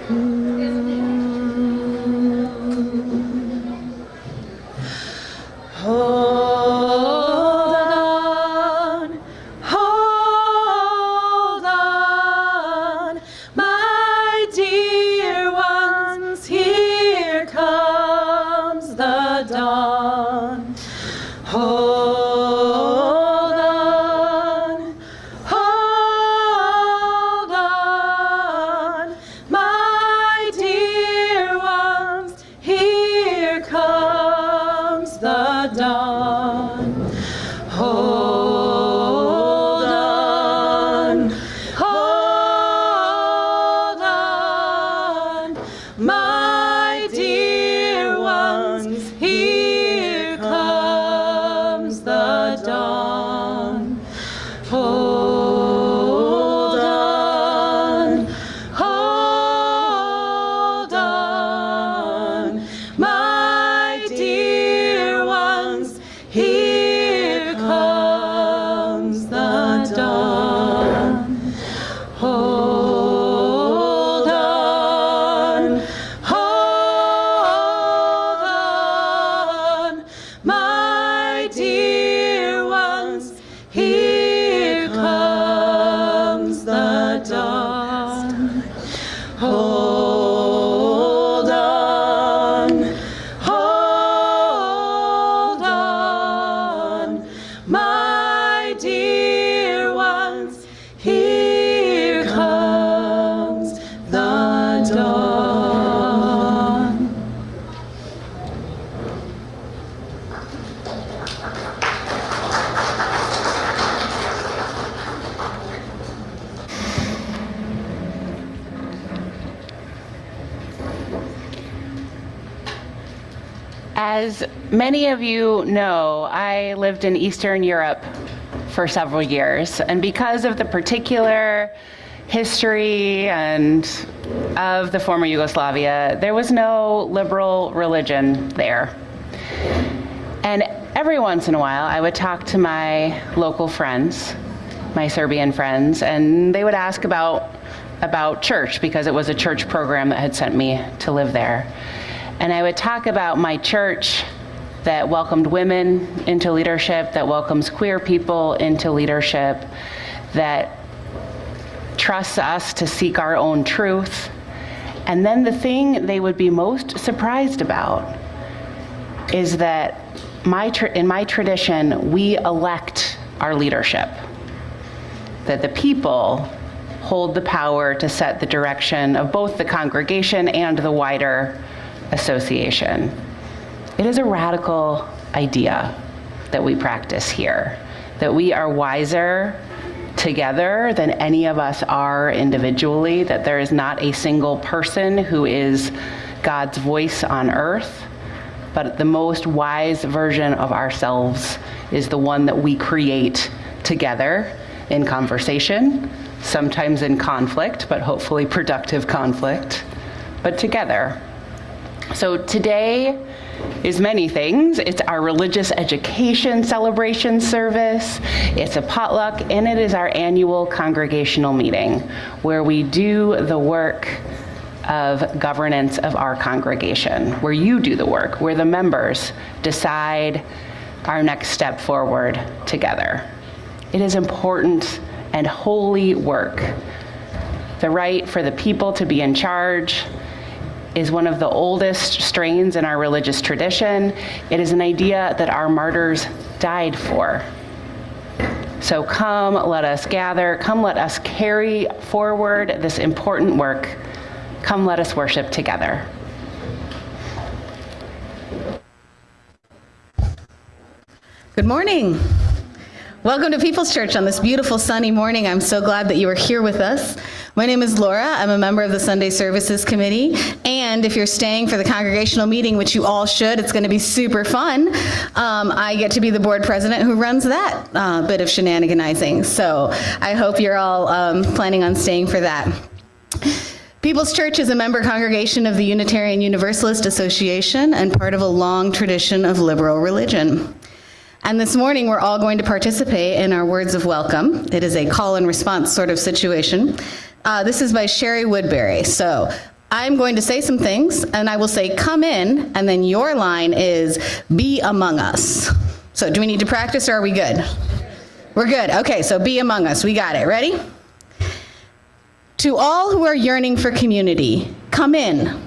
Hold on, my dear ones, here comes the dawn. Hold on, my dear ones, here comes the dawn. Hold on, my dear ones, here comes the dawn. Hold on, my dear ones, here comes the dawn. Hold on, my dear ones, here comes the dawn. Hold on, my dear ones, here comes the dawn. As many of you know, I lived in Eastern Europe for several years, and because of the particular history and of the former Yugoslavia, there was no liberal religion there. And every once in a while, I would talk to my local friends, my Serbian friends, and they would ask about church, because it was a church program that had sent me to live there. And I would talk about my church that welcomed women into leadership, that welcomes queer people into leadership, that trusts us to seek our own truth. And then the thing they would be most surprised about is that in my tradition, we elect our leadership, that the people hold the power to set the direction of both the congregation and the wider association. It is a radical idea that we practice here, that we are wiser together than any of us are individually, that there is not a single person who is God's voice on earth, but the most wise version of ourselves is the one that we create together in conversation, sometimes in conflict, but hopefully productive conflict, but together. So today is many things. It's our religious education celebration service, it's a potluck, and it is our annual congregational meeting where we do the work of governance of our congregation, where you do the work, where the members decide our next step forward together. It is important and holy work. The right for the people to be in charge is one of the oldest strains in our religious tradition. It is an idea that our martyrs died for. So come, let us gather. Come, let us carry forward this important work. Come, let us worship together. Good morning. Welcome to People's Church on this beautiful sunny morning. I'm so glad that you are here with us. My name is Laura. I'm a member of the Sunday Services Committee. And if you're staying for the congregational meeting, which you all should, it's going to be super fun. I get to be the board president who runs that bit of shenaniganizing. So I hope you're all planning on staying for that. People's Church is a member congregation of the Unitarian Universalist Association and part of a long tradition of liberal religion. And this morning, we're all going to participate in our words of welcome. It is a call and response sort of situation. This is by Sherry Woodbury. So I'm going to say some things, and I will say, come in, and then your line is, be among us. So do we need to practice, or are we good? We're good. Okay, so be among us. We got it. Ready? To all who are yearning for community, come in.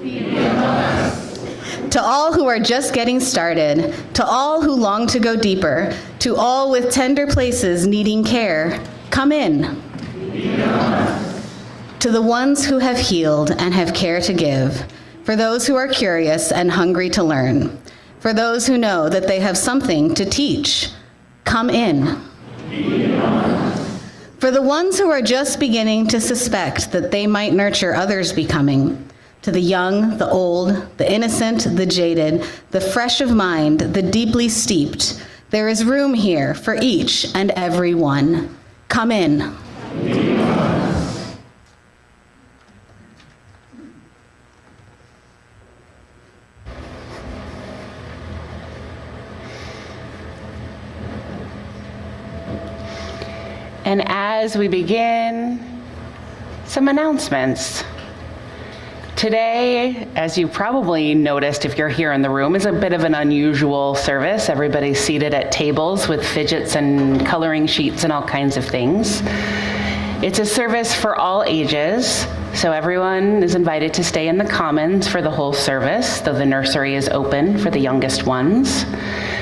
Be among us. To all who are just getting started, to all who long to go deeper, to all with tender places needing care, come in. Be among us. To the ones who have healed and have care to give, for those who are curious and hungry to learn, for those who know that they have something to teach, come in. For the ones who are just beginning to suspect that they might nurture others becoming, to the young, the old, the innocent, the jaded, the fresh of mind, the deeply steeped, there is room here for each and every one. Come in. And as we begin, some announcements. Today, as you probably noticed if you're here in the room, is a bit of an unusual service. Everybody's seated at tables with fidgets and coloring sheets and all kinds of things. It's a service for all ages, so everyone is invited to stay in the commons for the whole service, though the nursery is open for the youngest ones.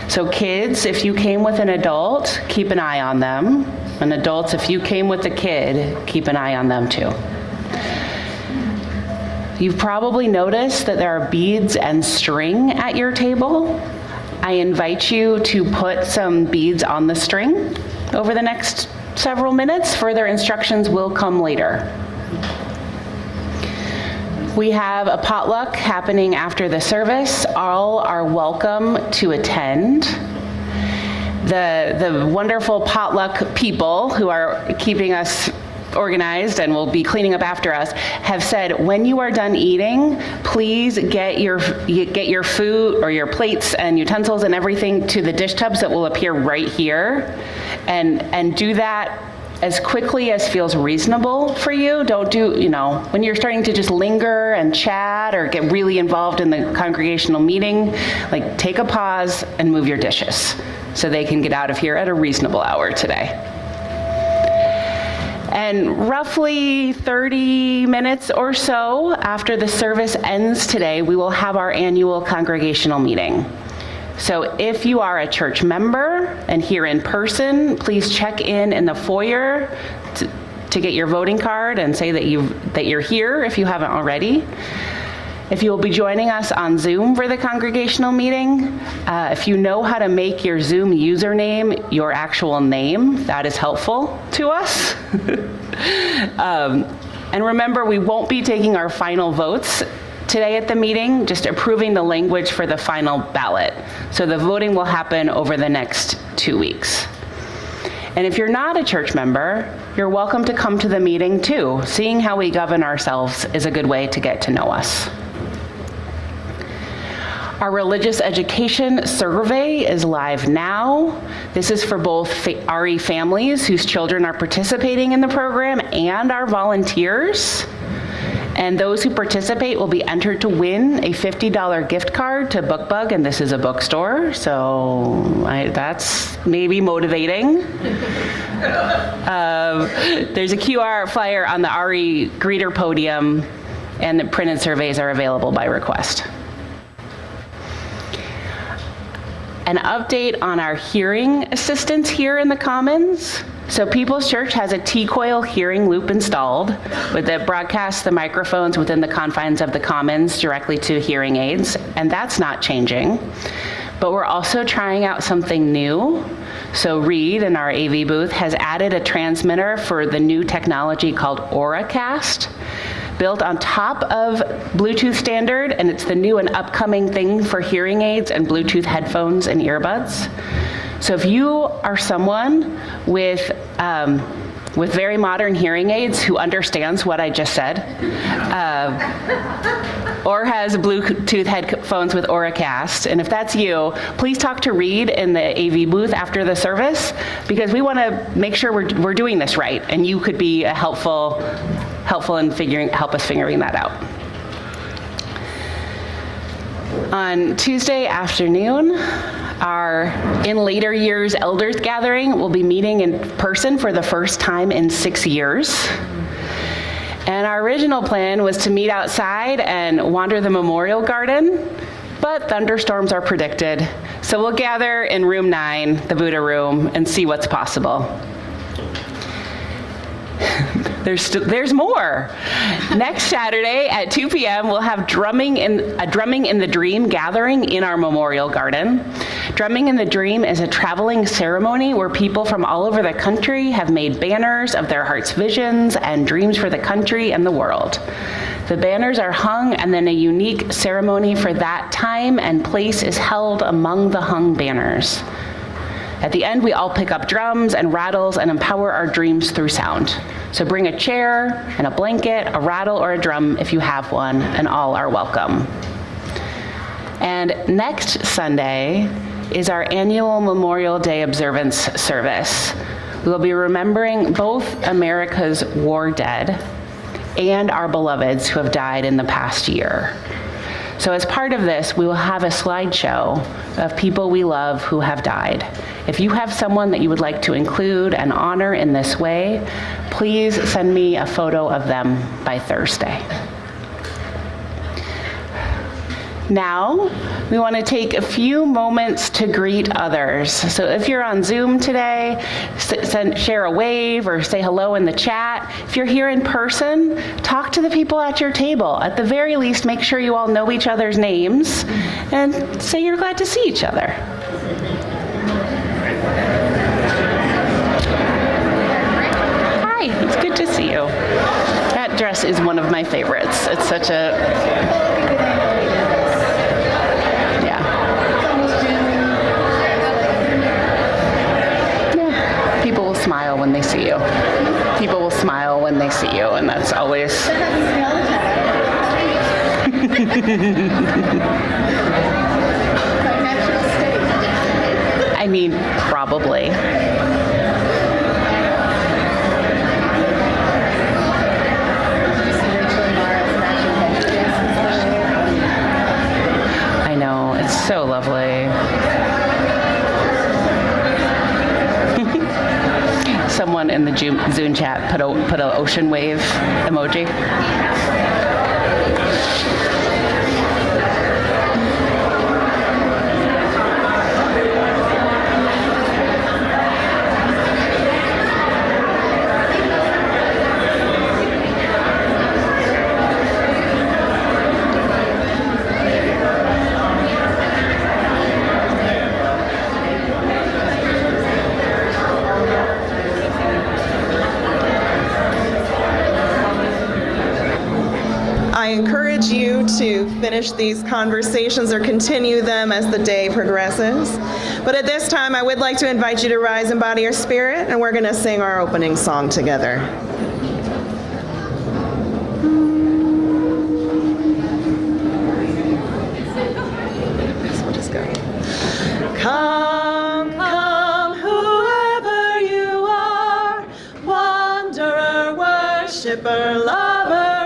So kids, if you came with an adult, keep an eye on them. And adults, if you came with a kid, keep an eye on them too. You've probably noticed that there are beads and string at your table. I invite you to put some beads on the string over the next several minutes. Further instructions will come later. We have a potluck happening after the service. All are welcome to attend. The wonderful potluck people who are keeping us organized and will be cleaning up after us have said, when you are done eating, please get your food or your plates and utensils and everything to the dish tubs that will appear right here, and do that as quickly as feels reasonable for you. Don't do, when you're starting to just linger and chat or get really involved in the congregational meeting, like take a pause and move your dishes so they can get out of here at a reasonable hour today. And roughly 30 minutes or so after the service ends today, we will have our annual congregational meeting. So if you are a church member and here in person, please check in the foyer to get your voting card and say that you're here if you haven't already. If you will be joining us on Zoom for the congregational meeting, if you know how to make your Zoom username your actual name, that is helpful to us. And remember, we won't be taking our final votes today at the meeting, just approving the language for the final ballot. So the voting will happen over the next 2 weeks. And if you're not a church member, you're welcome to come to the meeting too. Seeing how we govern ourselves is a good way to get to know us. Our religious education survey is live now. This is for both RE families whose children are participating in the program and our volunteers. And those who participate will be entered to win a $50 gift card to BookBug, and this is a bookstore, so that's maybe motivating. There's a QR flyer on the RE greeter podium, and the printed surveys are available by request. An update on our hearing assistance here in the Commons. So People's Church has a T-coil hearing loop installed that broadcasts the microphones within the confines of the Commons directly to hearing aids, and that's not changing. But we're also trying out something new. So Reed in our AV booth has added a transmitter for the new technology called Auracast, built on top of Bluetooth standard, and it's the new and upcoming thing for hearing aids and Bluetooth headphones and earbuds. So if you are someone with very modern hearing aids who understands what I just said, or has Bluetooth headphones with Auracast, and if that's you, please talk to Reed in the AV booth after the service, because we want to make sure we're doing this right, and you could be helpful in help us figuring that out. On Tuesday afternoon, our in later years elders gathering will be meeting in person for the first time in 6 years. And our original plan was to meet outside and wander the memorial garden, but thunderstorms are predicted. So we'll gather in room 9, the Buddha room, and see what's possible. There's more. Next Saturday at 2 p.m., we'll have Drumming in the Dream gathering in our memorial garden. Drumming in the Dream is a traveling ceremony where people from all over the country have made banners of their heart's visions and dreams for the country and the world. The banners are hung, and then a unique ceremony for that time and place is held among the hung banners. At the end, we all pick up drums and rattles and empower our dreams through sound. So bring a chair and a blanket, a rattle, or a drum if you have one, and all are welcome. And next Sunday is our annual Memorial Day observance service. We will be remembering both America's war dead and our beloveds who have died in the past year. So as part of this, we will have a slideshow of people we love who have died. If you have someone that you would like to include and honor in this way, please send me a photo of them by Thursday. Now, we want to take a few moments to greet others. So if you're on Zoom today, share a wave or say hello in the chat. If you're here in person, talk to the people at your table. At the very least, make sure you all know each other's names and say you're glad to see each other. Hi, it's good to see you. That dress is one of my favorites. It's such a... People will smile when they see you. People will smile when they see you, and that's always... I mean, probably. I know, it's so lovely. Someone in the Zoom chat put an ocean wave emoji. I encourage you to finish these conversations or continue them as the day progresses. But at this time, I would like to invite you to rise and body your spirit, and we're going to sing our opening song together. So we'll just go. Come, come, whoever you are, wanderer, worshiper, lover,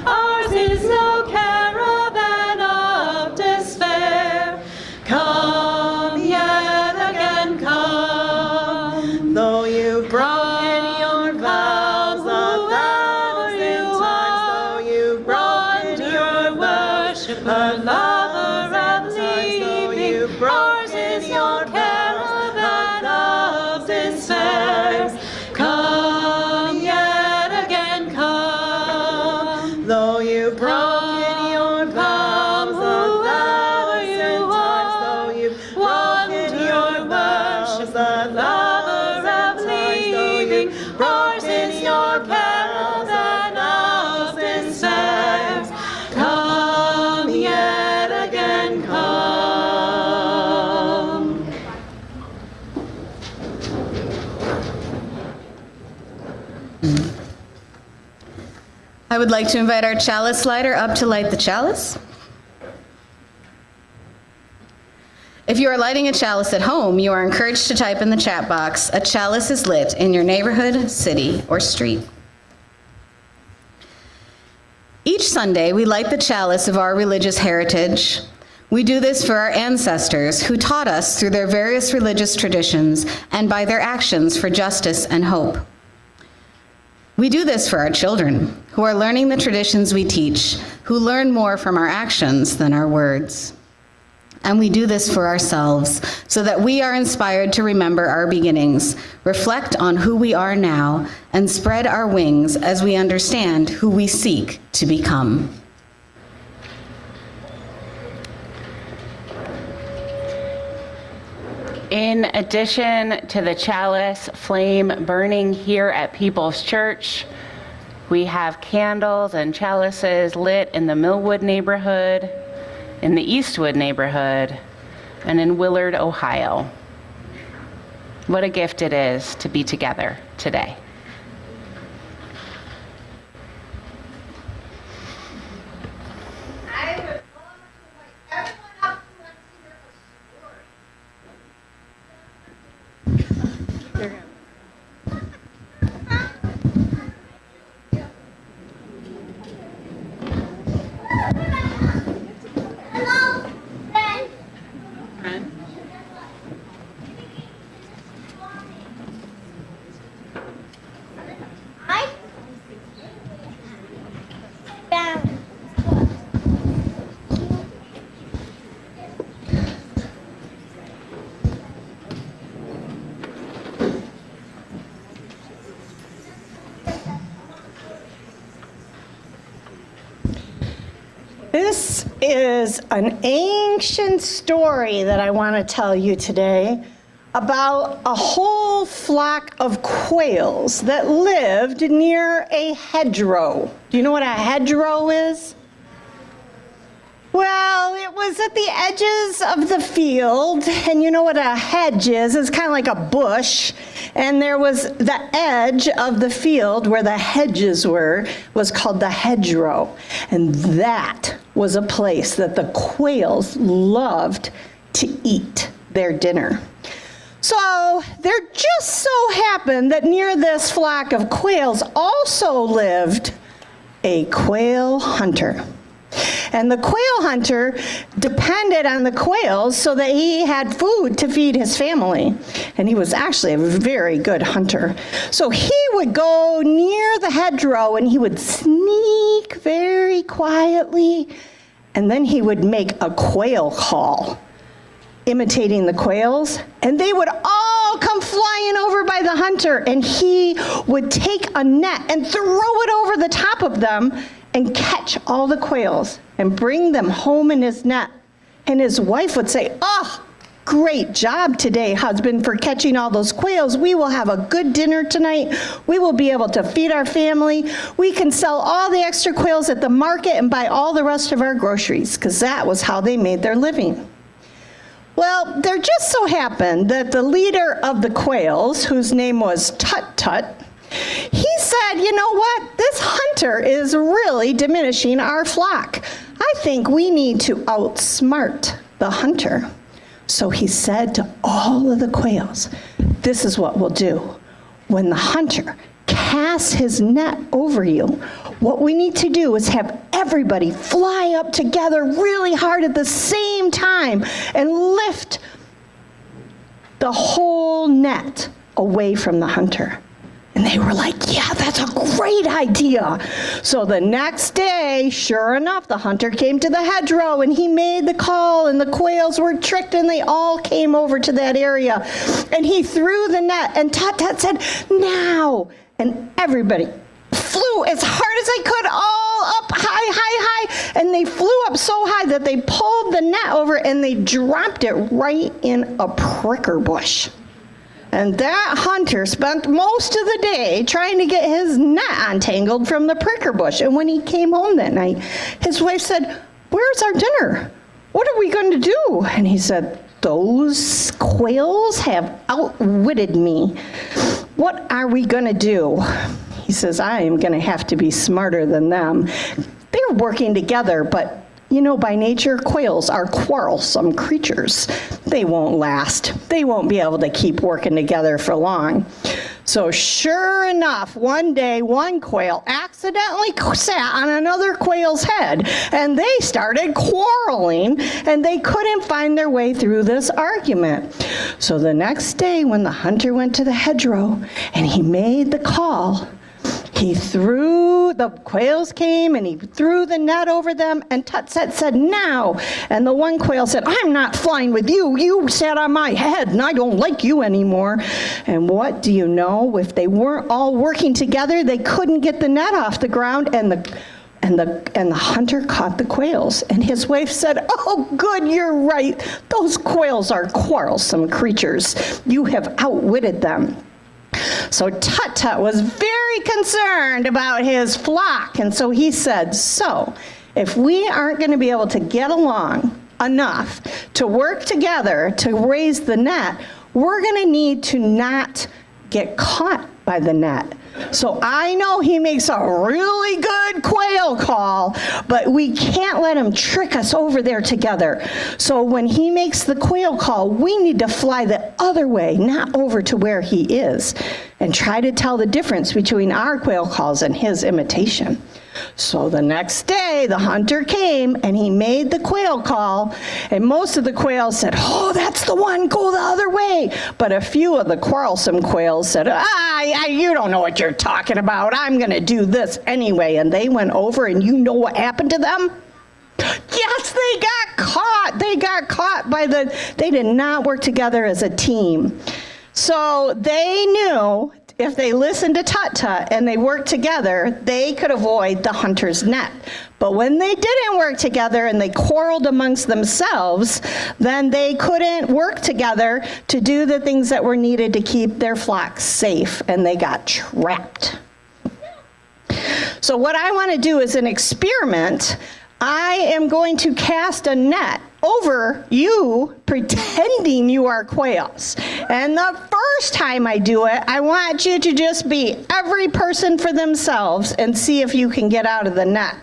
ours is no caravan of despair. Come yet again, come. Though you've broken your vows 1,000 times, though you've broken your worshiper, lover, and leaving, ours is your caravan of despair. Come yet again, come. Though you've broken your vows 1,000 times, though you've broken your vows 1,000 times, though you've ours is your caravan of despair. Come yet again, come. I would like to invite our chalice lighter up to light the chalice. If you are lighting a chalice at home, you are encouraged to type in the chat box, "A chalice is lit" in your neighborhood, city, or street. Each Sunday, we light the chalice of our religious heritage. We do this for our ancestors who taught us through their various religious traditions and by their actions for justice and hope. We do this for our children who are learning the traditions we teach, who learn more from our actions than our words. And we do this for ourselves so that we are inspired to remember our beginnings, reflect on who we are now, and spread our wings as we understand who we seek to become. In addition to the chalice flame burning here at People's Church, we have candles and chalices lit in the Millwood neighborhood, in the Eastwood neighborhood, and in Willard, Ohio. What a gift it is to be together today. This is an ancient story that I want to tell you today about a whole flock of quails that lived near a hedgerow. Do you know what a hedgerow is? Well, it was at the edges of the field, and you know what a hedge is? It's kind of like a bush, and there was the edge of the field where the hedges were, was called the hedgerow, and that was a place that the quails loved to eat their dinner. So there just so happened that near this flock of quails also lived a quail hunter. And the quail hunter depended on the quails so that he had food to feed his family. And he was actually a very good hunter. So he would go near the hedgerow and he would sneak very quietly. And then he would make a quail call, imitating the quails. And they would all come flying over by the hunter. And he would take a net and throw it over the top of them and catch all the quails and bring them home in his net. And his wife would say, "Oh, great job today, husband, for catching all those quails. We will have a good dinner tonight. We will be able to feed our family. We can sell all the extra quails at the market and buy all the rest of our groceries," because that was how they made their living. Well, there just so happened that the leader of the quails, whose name was Tut Tut, he said, "You know what? This hunter is really diminishing our flock. I think we need to outsmart the hunter." So he said to all of the quails, "This is what we'll do. When the hunter casts his net over you, what we need to do is have everybody fly up together really hard at the same time and lift the whole net away from the hunter." And they were like, "Yeah, that's a great idea." So the next day, sure enough, the hunter came to the hedgerow and he made the call and the quails were tricked and they all came over to that area. And he threw the net and Tut Tut said, "Now." And everybody flew as hard as they could, all up high, high, high. And they flew up so high that they pulled the net over and they dropped it right in a pricker bush. And that hunter spent most of the day trying to get his net untangled from the pricker bush. And when he came home that night, his wife said, "Where's our dinner? What are we going to do?" And he said, "Those quails have outwitted me. What are we going to do?" He says, "I am going to have to be smarter than them. They're working together, but you know, by nature, quails are quarrelsome creatures. They won't last. They won't be able to keep working together for long. So sure enough, one day one quail accidentally sat on another quail's head, and they started quarreling, and they couldn't find their way through this argument. So the next day when the hunter went to the hedgerow and he made the call, the quails came and he threw the net over them, and Tut-Tut said, now. And the one quail said, I'm not flying with you. You sat on my head and I don't like you anymore. And what do you know? If they weren't all working together, they couldn't get the net off the ground, and the hunter caught the quails. And his wife said, oh, good, you're right. Those quails are quarrelsome creatures. You have outwitted them. So Tut-Tut was very concerned about his flock, and so he said, so if we aren't going to be able to get along enough to work together to raise the net, we're going to need to not get caught by the net. So I know he makes a really good quail call, but we can't let him trick us over there together. So when he makes the quail call, we need to fly the other way, not over to where he is, and try to tell the difference between our quail calls and his imitation. So the next day, the hunter came and he made the quail call, and most of the quails said, oh, that's the one, go the other way. But a few of the quarrelsome quails said, you don't know what you're talking about. I'm going to do this anyway. And they went over, and you know what happened to them? Yes, they got caught. They got caught they did not work together as a team. So they knew if they listened to Tut-Tut and they worked together, they could avoid the hunter's net. But when they didn't work together and they quarreled amongst themselves, then they couldn't work together to do the things that were needed to keep their flocks safe, and they got trapped. So what I want to do is an experiment. I am going to cast a net over you, pretending you are quails. And the first time I do it, I want you to just be every person for themselves and see if you can get out of the net.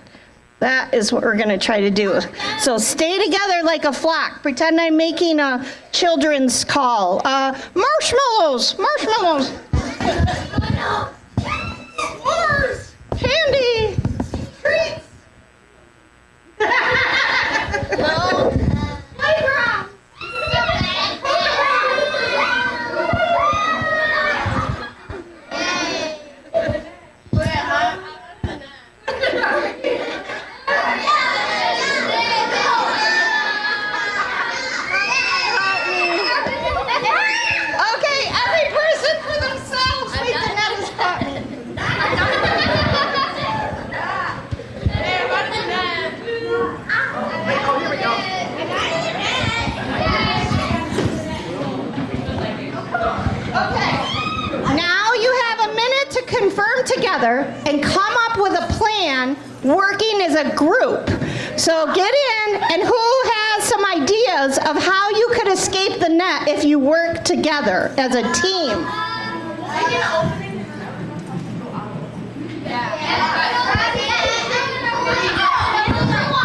That is what we're going to try to do. So stay together like a flock. Pretend I'm making a children's call. Marshmallows, marshmallows. S'mores, candy, treats. No. Playground. Okay, every person for themselves. Wait, the net has caught me. Confirm together and come up with a plan working as a group. So get in, and who has some ideas of how you could escape the net if you work together as a team?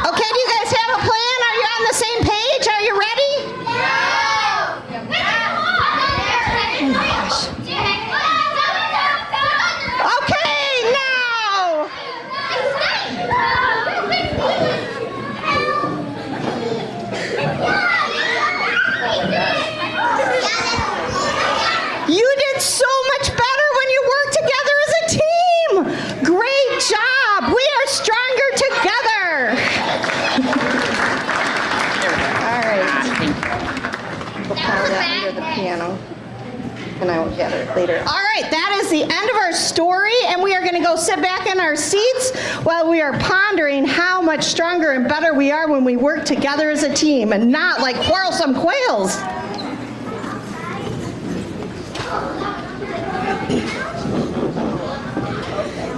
Okay, do you guys have a plan? Are you on the same page? Are you ready? Oh gosh. Okay, now. You did so much better when you worked together as a team. Great job. We are stronger together. All right. We'll pile that under the piano. And I will get it later. All right, that is the end of our story, and we are going to go sit back in our seats while we are pondering how much stronger and better we are when we work together as a team and not like quarrelsome quails.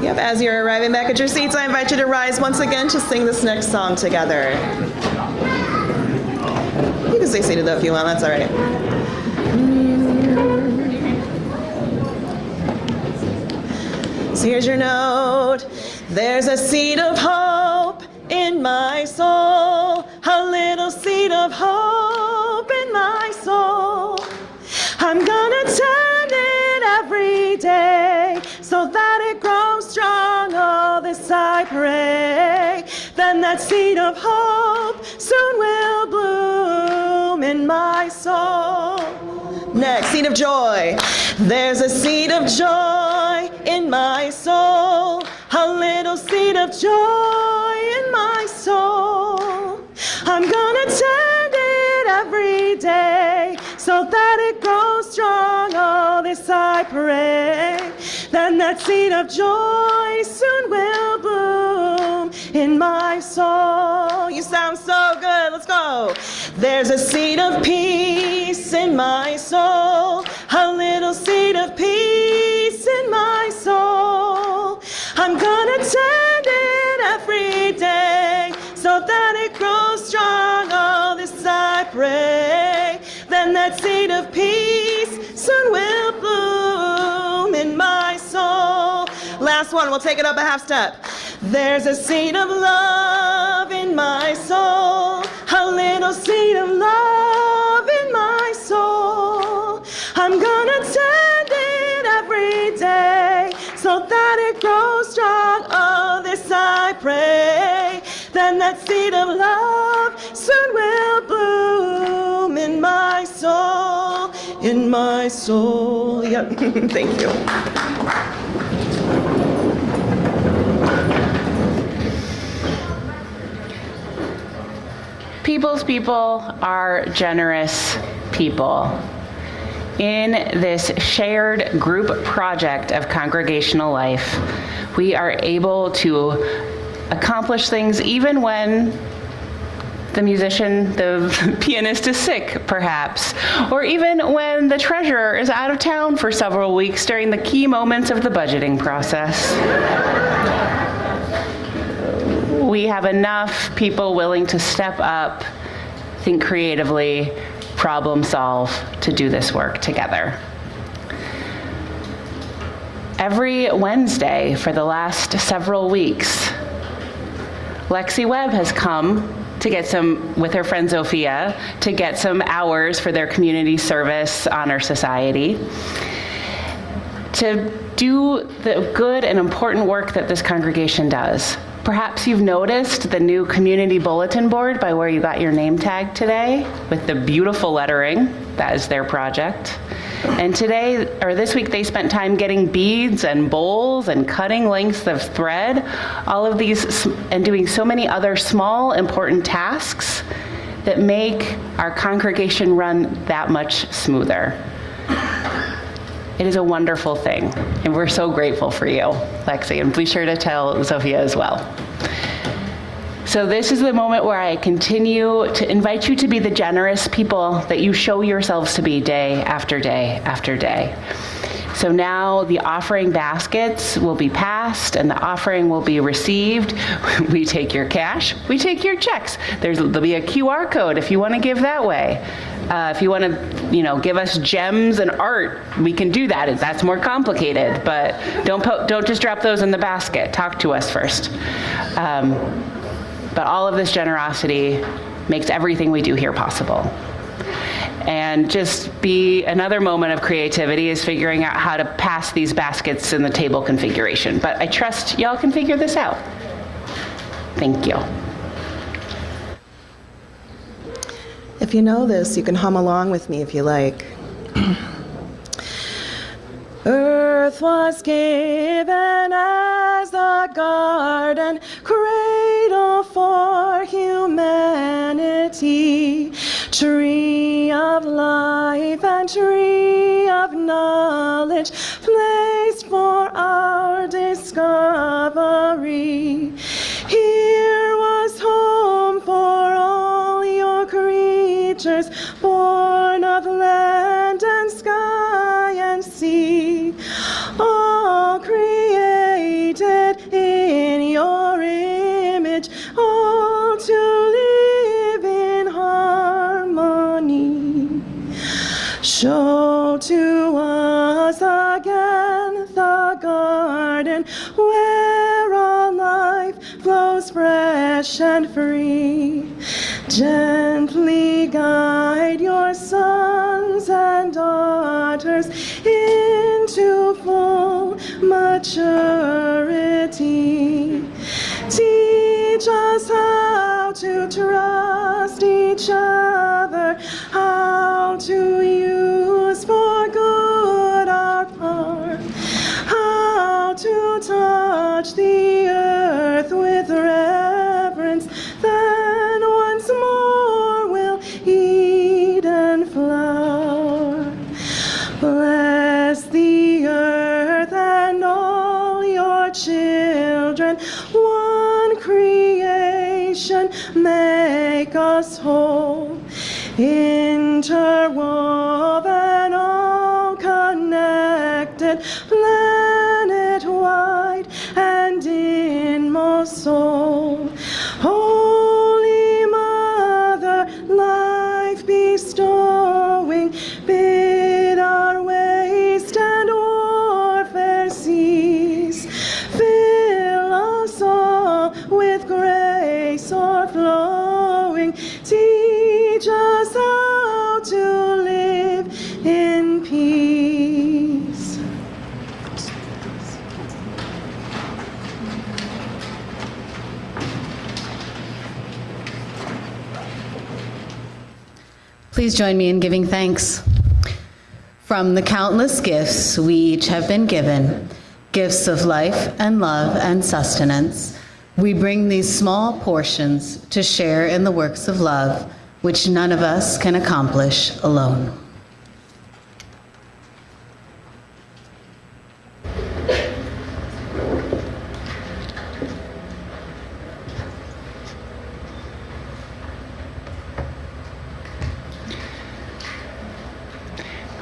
Yep, as you're arriving back at your seats, I invite you to rise once again to sing this next song together. You can stay seated though if you want, that's all right. So here's your note. There's a seed of hope in my soul, a little seed of hope in my soul. I'm gonna turn it every day. I pray, then that seed of hope soon will bloom in my soul. Next, seed of joy. There's a seed of joy in my soul, a little seed of joy in my soul. I'm gonna tend it every day so that it grows strong. Oh, this I pray, then that seed of joy soon will bloom in my soul. You sound so good, let's go. There's a seed of peace in my soul, a little seed of peace in my soul. I'm gonna tend it every day so that it grows strong. Oh, this I pray, then that seed of peace soon will bloom in my soul. Last one, we'll take it up a half step. There's a seed of love in my soul, a little seed of love in my soul. I'm gonna tend it every day so that it grows strong. Oh, this I pray, then that seed of love soon will bloom in my soul, in my soul. Yep, thank you. People's people are generous people. In this shared group project of congregational life, we are able to accomplish things even when the musician, the pianist is sick, perhaps, or even when the treasurer is out of town for several weeks during the key moments of the budgeting process. We have enough people willing to step up, think creatively, problem solve to do this work together. Every Wednesday for the last several weeks, Lexi Webb has come to get some, with her friend Zofia, to get some hours for their community service honor society, to do the good and important work that this congregation does. Perhaps you've noticed the new community bulletin board by where you got your name tag today with the beautiful lettering. That is their project. And today, or this week, they spent time getting beads and bowls and cutting lengths of thread, all of these, and doing so many other small, important tasks that make our congregation run that much smoother. It is a wonderful thing, and we're so grateful for you, Lexi, and be sure to tell Sophia as well. So this is the moment where I continue to invite you to be the generous people that you show yourselves to be day after day after day. So now the offering baskets will be passed and the offering will be received. We take your cash, we take your checks. There'll be a QR code if you want to give that way. If you want to, give us gems and art, we can do that. That's more complicated, but don't just drop those in the basket. Talk to us first. But all of this generosity makes everything we do here possible. And just be another moment of creativity is figuring out how to pass these baskets in the table configuration. But I trust y'all can figure this out. Thank you. If you know this, you can hum along with me if you like. Earth was given as the garden cradle for humanity, tree of life and tree of knowledge, placed for our discovery. Here was home for all your creatures, born of land and sky and sea, all created in your image, all to live in harmony. Show to us again the garden where all life flows fresh and free. Gently guide your sons and daughters into full maturity. Teach us how to trust each other, how to use for good our part, how to touch the earth with reverence, then once more we'll eat and flower. Bless the earth and all your children, one creation, make us whole, interwoven, all connected, planet-wide and inmost soul. Holy Mother, life bestowing, bid our waste and warfare cease. Fill us all with grace o'erflowing. Teach us how to live in peace. Please join me in giving thanks. From the countless gifts we each have been given, gifts of life and love and sustenance, we bring these small portions to share in the works of love, which none of us can accomplish alone.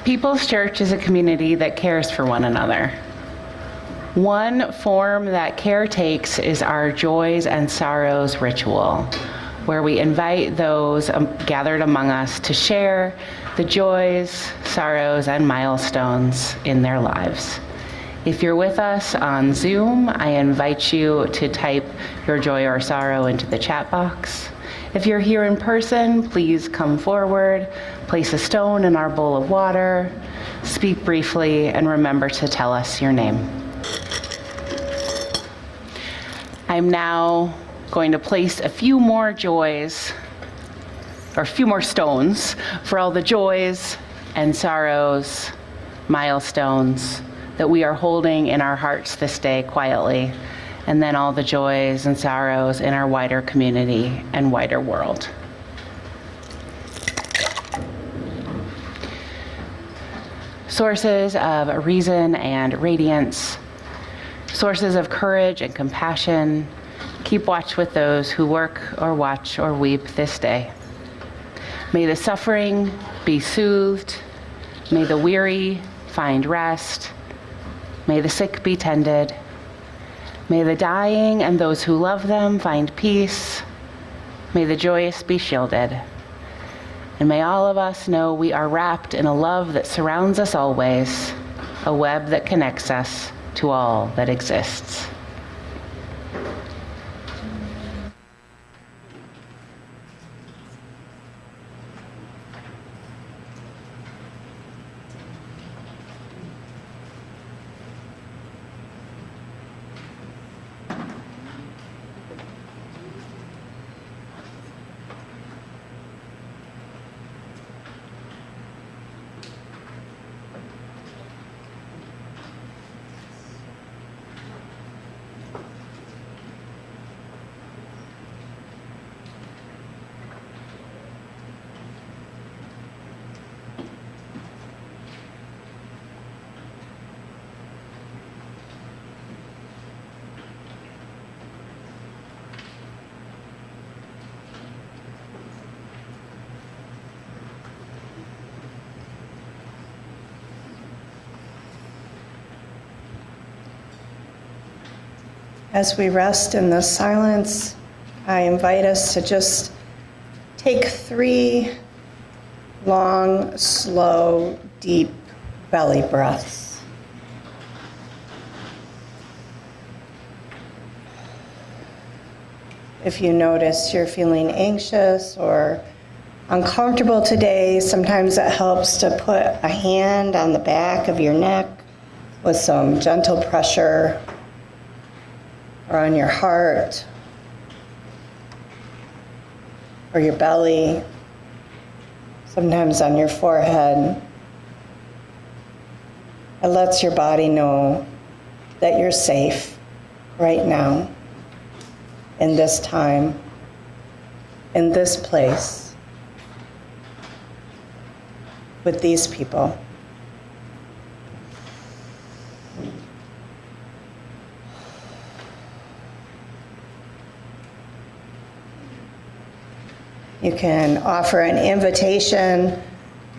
People's Church is a community that cares for one another. One form that care takes is our Joys and Sorrows ritual, where we invite those gathered among us to share the joys, sorrows, and milestones in their lives. If you're with us on Zoom, I invite you to type your joy or sorrow into the chat box. If you're here in person, please come forward, place a stone in our bowl of water, speak briefly, and remember to tell us your name. I'm now going to place a few more joys, or a few more stones, for all the joys and sorrows, milestones that we are holding in our hearts this day quietly, and then all the joys and sorrows in our wider community and wider world. Sources of reason and radiance, sources of courage and compassion, keep watch with those who work or watch or weep this day. May the suffering be soothed, may the weary find rest, may the sick be tended, may the dying and those who love them find peace, may the joyous be shielded, and may all of us know we are wrapped in a love that surrounds us always, a web that connects us to all that exists. As we rest in this silence, I invite us to just take 3 long, slow, deep belly breaths. If you notice you're feeling anxious or uncomfortable today, sometimes it helps to put a hand on the back of your neck with some gentle pressure, or on your heart, or your belly, sometimes on your forehead. It lets your body know that you're safe right now, in this time, in this place, with these people. You can offer an invitation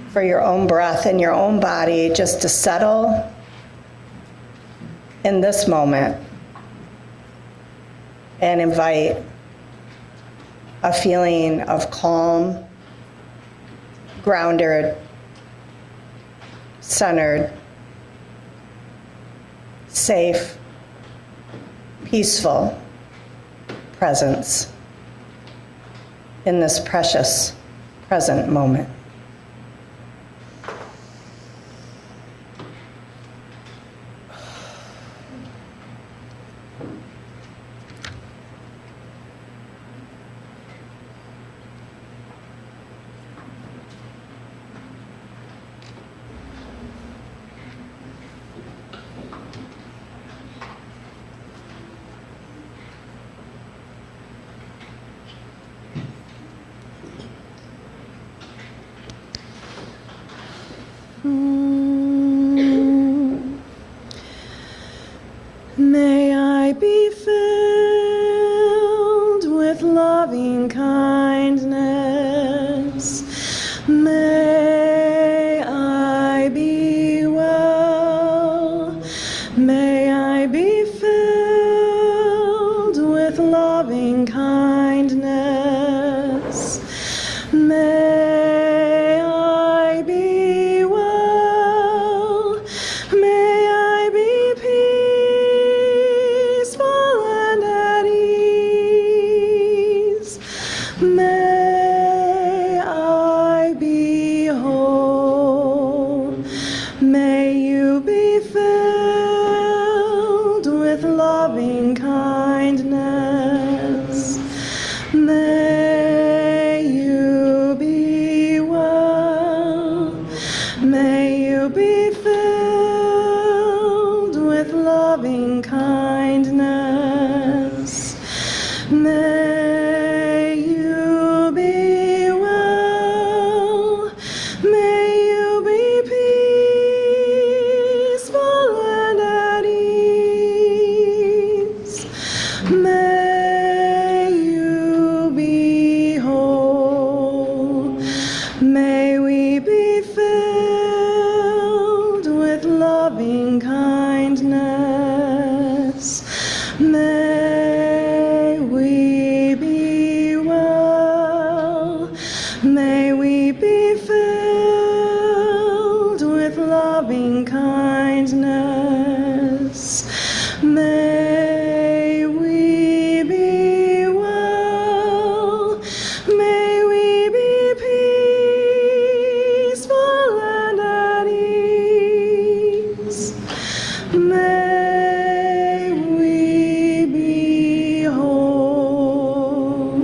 for your own breath and your own body just to settle in this moment and invite a feeling of calm, grounded, centered, safe, peaceful presence in this precious present moment. May I be filled with loving kindness. May I be well. May I be filled with loving kindness. May I be well. May I be peaceful and at ease. May I be whole. May you be filled with loving kindness. May you be well. May you be filled with loving kindness. May you be well. May you be peaceful and at ease. May you be whole. May we be filled with loving kindness. May we be well. May we be filled with loving kindness. May we be well. May we be peaceful and at ease. May we be whole.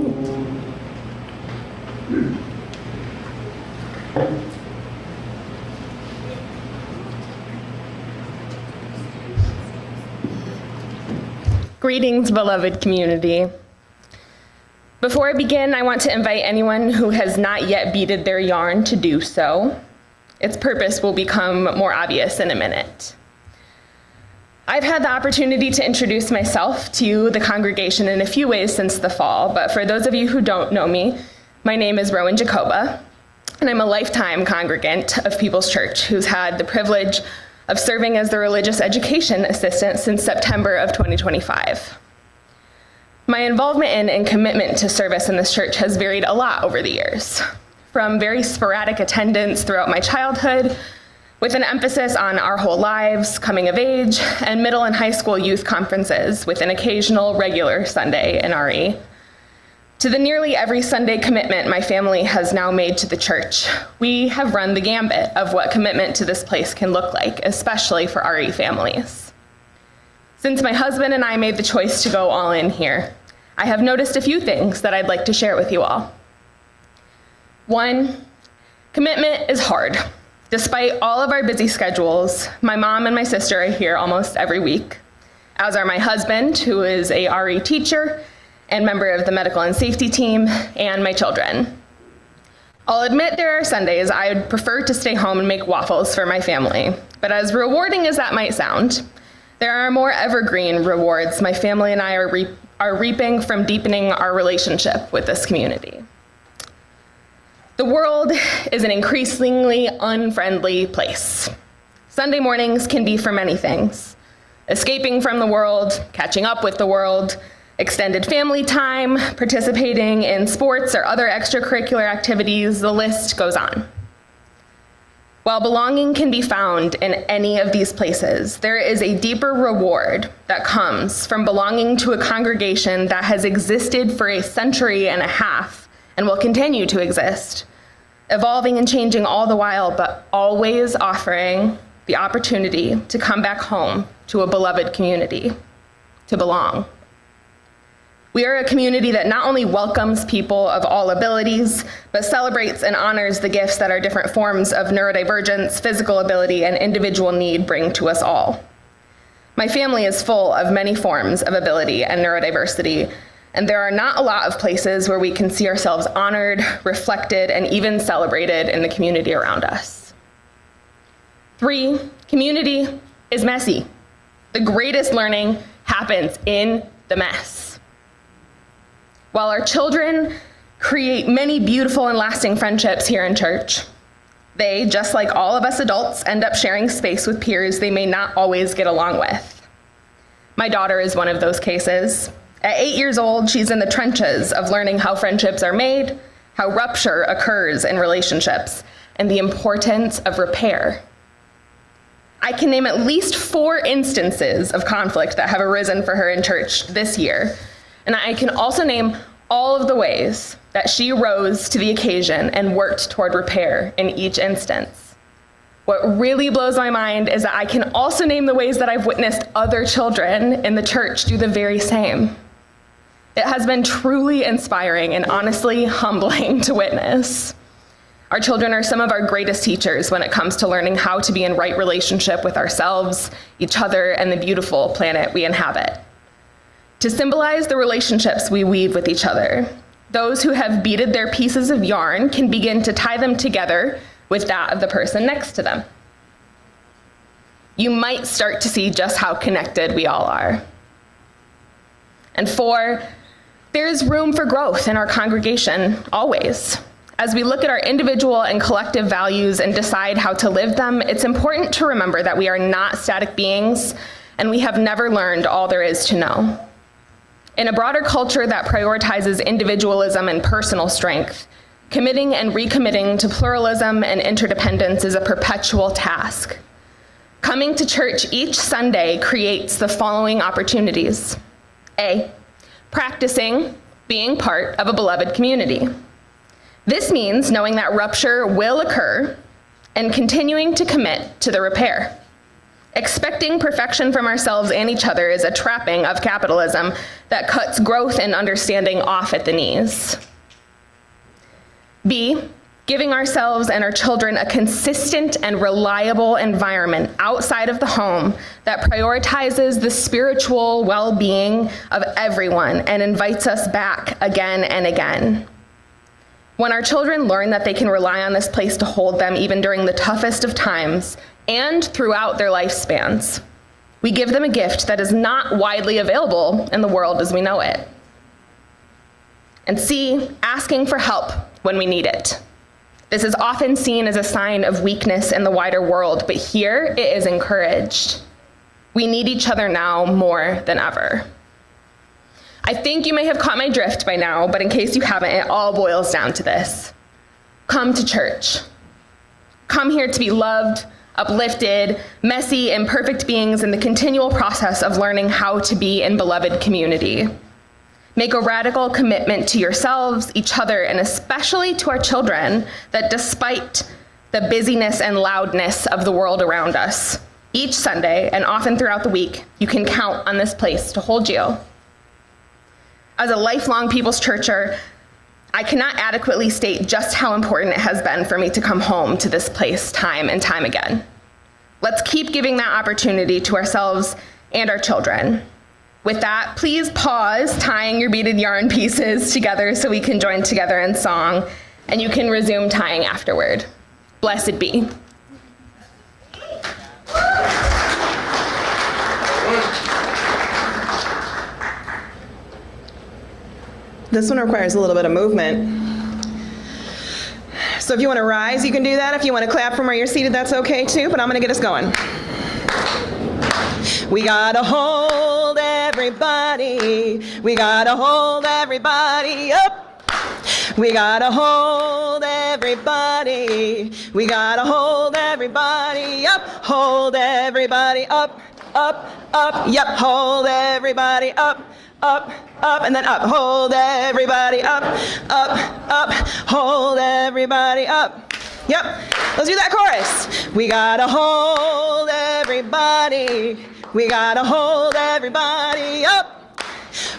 Greetings, beloved community. Before I begin, I want to invite anyone who has not yet beaded their yarn to do so. Its purpose will become more obvious in a minute. I've had the opportunity to introduce myself to the congregation in a few ways since the fall, but for those of you who don't know me, my name is Rowan Jacoba, and I'm a lifetime congregant of People's Church who's had the privilege of serving as the religious education assistant since September of 2025. My involvement in and commitment to service in this church has varied a lot over the years, from very sporadic attendance throughout my childhood, with an emphasis on our whole lives, coming of age, and middle and high school youth conferences with an occasional regular Sunday in RE, to the nearly every Sunday commitment my family has now made to the church. We have run the gambit of what commitment to this place can look like, especially for RE families. Since my husband and I made the choice to go all in here, I have noticed a few things that I'd like to share with you all. 1, commitment is hard. Despite all of our busy schedules, my mom and my sister are here almost every week, as are my husband, who is a RE teacher and member of the medical and safety team, and my children. I'll admit there are Sundays I would prefer to stay home and make waffles for my family, but as rewarding as that might sound, there are more evergreen rewards my family and I are reaping from deepening our relationship with this community. The world is an increasingly unfriendly place. Sunday mornings can be for many things: escaping from the world, catching up with the world, extended family time, participating in sports or other extracurricular activities, the list goes on. While belonging can be found in any of these places, there is a deeper reward that comes from belonging to a congregation that has existed for a century and a half and will continue to exist, evolving and changing all the while, but always offering the opportunity to come back home to a beloved community, to belong. We are a community that not only welcomes people of all abilities, but celebrates and honors the gifts that our different forms of neurodivergence, physical ability, and individual need bring to us all. My family is full of many forms of ability and neurodiversity, and there are not a lot of places where we can see ourselves honored, reflected, and even celebrated in the community around us. 3, community is messy. The greatest learning happens in the mess. While our children create many beautiful and lasting friendships here in church, they, just like all of us adults, end up sharing space with peers they may not always get along with. My daughter is one of those cases. At 8 years old, she's in the trenches of learning how friendships are made, how rupture occurs in relationships, and the importance of repair. I can name at least 4 instances of conflict that have arisen for her in church this year, and I can also name all of the ways that she rose to the occasion and worked toward repair in each instance. What really blows my mind is that I can also name the ways that I've witnessed other children in the church do the very same. It has been truly inspiring and honestly humbling to witness. Our children are some of our greatest teachers when it comes to learning how to be in right relationship with ourselves, each other, and the beautiful planet we inhabit. To symbolize the relationships we weave with each other, those who have beaded their pieces of yarn can begin to tie them together with that of the person next to them. You might start to see just how connected we all are. And 4, there is room for growth in our congregation, always. As we look at our individual and collective values and decide how to live them, it's important to remember that we are not static beings, and we have never learned all there is to know. In a broader culture that prioritizes individualism and personal strength, committing and recommitting to pluralism and interdependence is a perpetual task. Coming to church each Sunday creates the following opportunities. A, practicing being part of a beloved community. This means knowing that rupture will occur and continuing to commit to the repair. Expecting perfection from ourselves and each other is a trapping of capitalism that cuts growth and understanding off at the knees. B, giving ourselves and our children a consistent and reliable environment outside of the home that prioritizes the spiritual well-being of everyone and invites us back again and again. When our children learn that they can rely on this place to hold them even during the toughest of times and throughout their lifespans, we give them a gift that is not widely available in the world as we know it. And C, asking for help when we need it. This is often seen as a sign of weakness in the wider world, but here it is encouraged. We need each other now more than ever. I think you may have caught my drift by now, but in case you haven't, it all boils down to this. Come to church. Come here to be loved, uplifted, messy, imperfect beings in the continual process of learning how to be in beloved community. Make a radical commitment to yourselves, each other, and especially to our children that despite the busyness and loudness of the world around us, each Sunday and often throughout the week, you can count on this place to hold you. As a lifelong People's Churcher, I cannot adequately state just how important it has been for me to come home to this place time and time again. Let's keep giving that opportunity to ourselves and our children. With that, please pause tying your beaded yarn pieces together so we can join together in song, and you can resume tying afterward. Blessed be. This one requires a little bit of movement. So if you want to rise, you can do that. If you want to clap from where you're seated, that's okay too, but I'm going to get us going. We gotta hold everybody. We gotta hold everybody up. We gotta hold everybody. We gotta hold everybody up. Hold everybody up, up, up. Yep, hold everybody up, up, up, and then up. Hold everybody up, up, up. Hold everybody up. Yep, let's do that chorus. We gotta hold everybody. We gotta hold everybody up.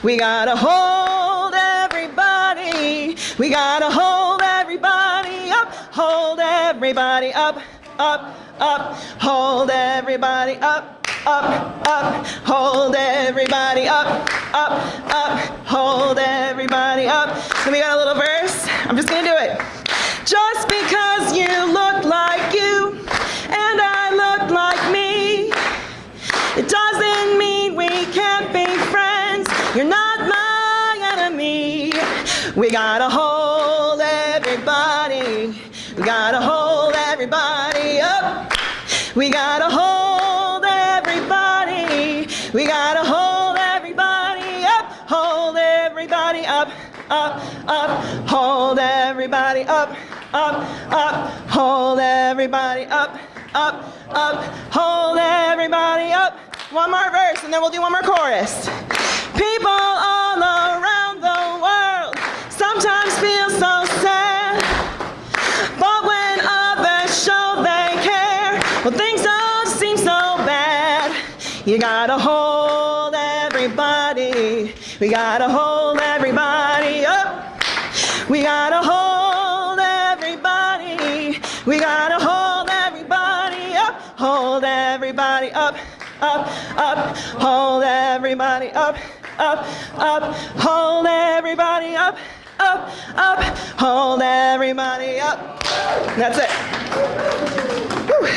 We gotta hold everybody. We gotta hold everybody up. Hold everybody up, up, up. Hold everybody up, up, up. Hold everybody up, up, up. Hold everybody up. So we got a little verse. I'm just gonna do it. Just because you look like you and I look like me, it doesn't mean we can't be friends. You're not my enemy. We gotta hold everybody. We gotta hold everybody up. We gotta hold everybody. We gotta hold everybody up. Hold everybody up, up, up. Hold everybody up, up, up. Hold everybody up, up, up. Hold everybody up. One more verse and then we'll do one more chorus. People all around the world sometimes feel so sad, but when others show they care, well, things don't seem so bad. You gotta hold everybody. We gotta hold everybody up. We gotta hold everybody. We gotta hold everybody up. Hold everybody up, up, up. Hold everybody up, up, up. Hold everybody up, up, up. Hold everybody up. That's it. Whew.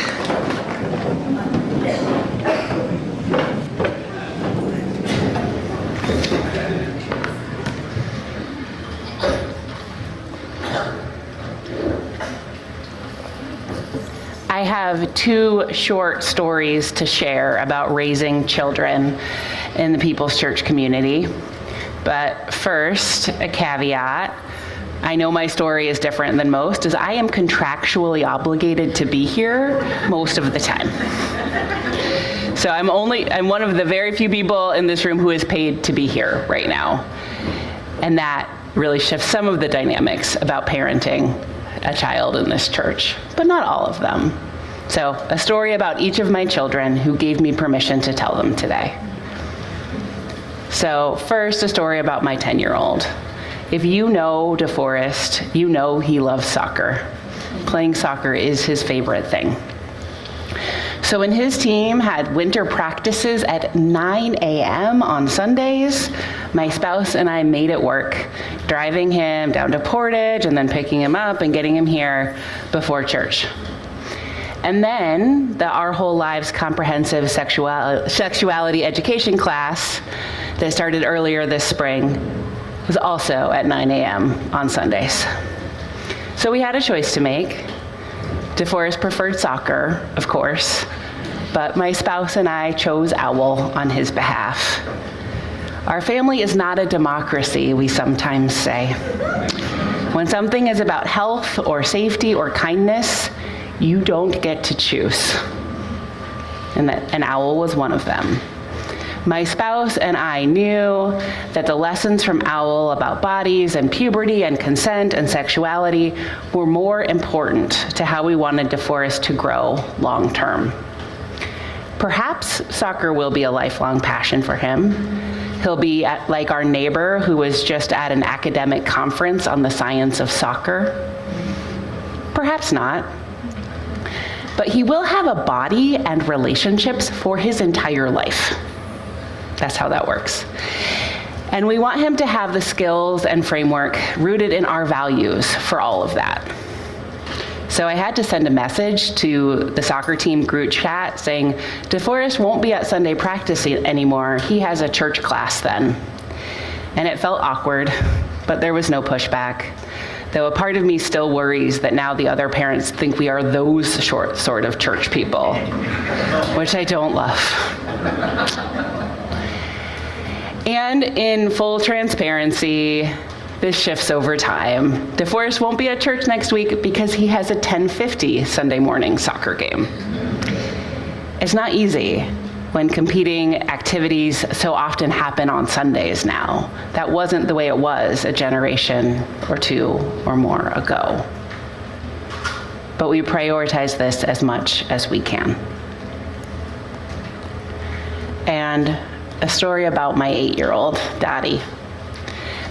I have two short stories to share about raising children in the People's Church community. But first, a caveat. I know my story is different than most, as I am contractually obligated to be here most of the time. So I'm one of the very few people in this room who is paid to be here right now. And that really shifts some of the dynamics about parenting a child in this church, but not all of them. So a story about each of my children who gave me permission to tell them today. So first, a story about my 10-year-old. If you know DeForest, you know he loves soccer. Playing soccer is his favorite thing. So when his team had winter practices at 9 a.m. on Sundays, my spouse and I made it work, driving him down to Portage and then picking him up and getting him here before church. And then the Our Whole Lives Comprehensive Sexuality Education class that started earlier this spring was also at 9 a.m. on Sundays. So we had a choice to make. DeForest preferred soccer, of course, but my spouse and I chose OWL on his behalf. Our family is not a democracy, we sometimes say. When something is about health or safety or kindness, you don't get to choose. And OWL was one of them. My spouse and I knew that the lessons from OWL about bodies and puberty and consent and sexuality were more important to how we wanted DeForest to grow long term. Perhaps soccer will be a lifelong passion for him. He'll be like our neighbor who was just at an academic conference on the science of soccer. Perhaps not. But he will have a body and relationships for his entire life. That's how that works. And we want him to have the skills and framework rooted in our values for all of that. So I had to send a message to the soccer team group chat saying, DeForest won't be at Sunday practice anymore. He has a church class then. And it felt awkward, but there was no pushback. Though a part of me still worries that now the other parents think we are those sort of church people, which I don't love. And in full transparency, this shifts over time. DeForest won't be at church next week because he has a 10:50 Sunday morning soccer game. It's not easy when competing activities so often happen on Sundays now. That wasn't the way it was a generation or two or more ago. But we prioritize this as much as we can. And a story about my 8-year-old, Dottie.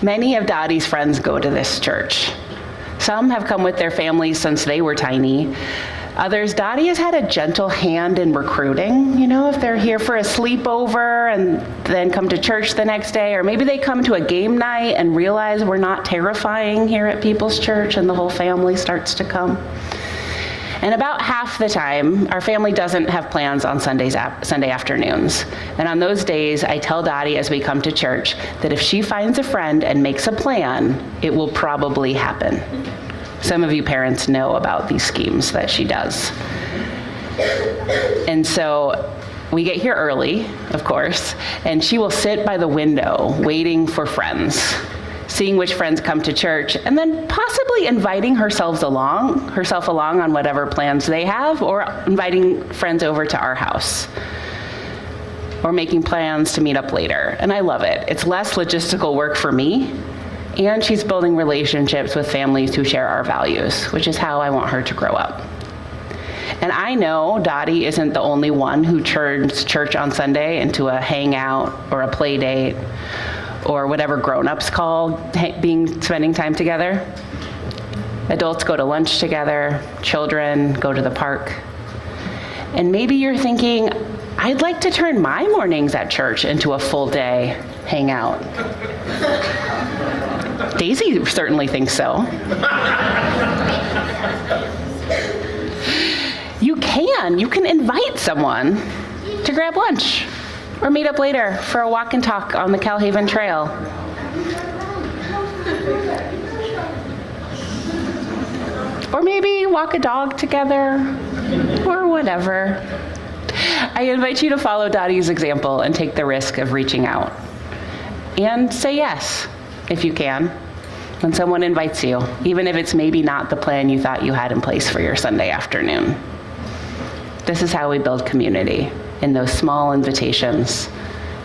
Many of Dottie's friends go to this church. Some have come with their families since they were tiny. Others, Dottie has had a gentle hand in recruiting. You know, if they're here for a sleepover and then come to church the next day, or maybe they come to a game night and realize we're not terrifying here at People's Church and the whole family starts to come. And about half the time, our family doesn't have plans on Sunday afternoons. And on those days, I tell Dottie as we come to church that if she finds a friend and makes a plan, it will probably happen. Some of you parents know about these schemes that she does. And so we get here early, of course, and she will sit by the window waiting for friends, seeing which friends come to church, and then possibly inviting herself along on whatever plans they have, or inviting friends over to our house, or making plans to meet up later. And I love it. It's less logistical work for me, and she's building relationships with families who share our values, which is how I want her to grow up. And I know Dottie isn't the only one who turns church on Sunday into a hangout or a play date, or whatever grown-ups call spending time together. Adults go to lunch together, children go to the park. And maybe you're thinking, I'd like to turn my mornings at church into a full day hangout. Daisy certainly thinks so. You can invite someone to grab lunch, or meet up later for a walk and talk on the Calhaven Trail. Or maybe walk a dog together, or whatever. I invite you to follow Dottie's example and take the risk of reaching out. And say yes, if you can, when someone invites you, even if it's maybe not the plan you thought you had in place for your Sunday afternoon. This is how we build community, in those small invitations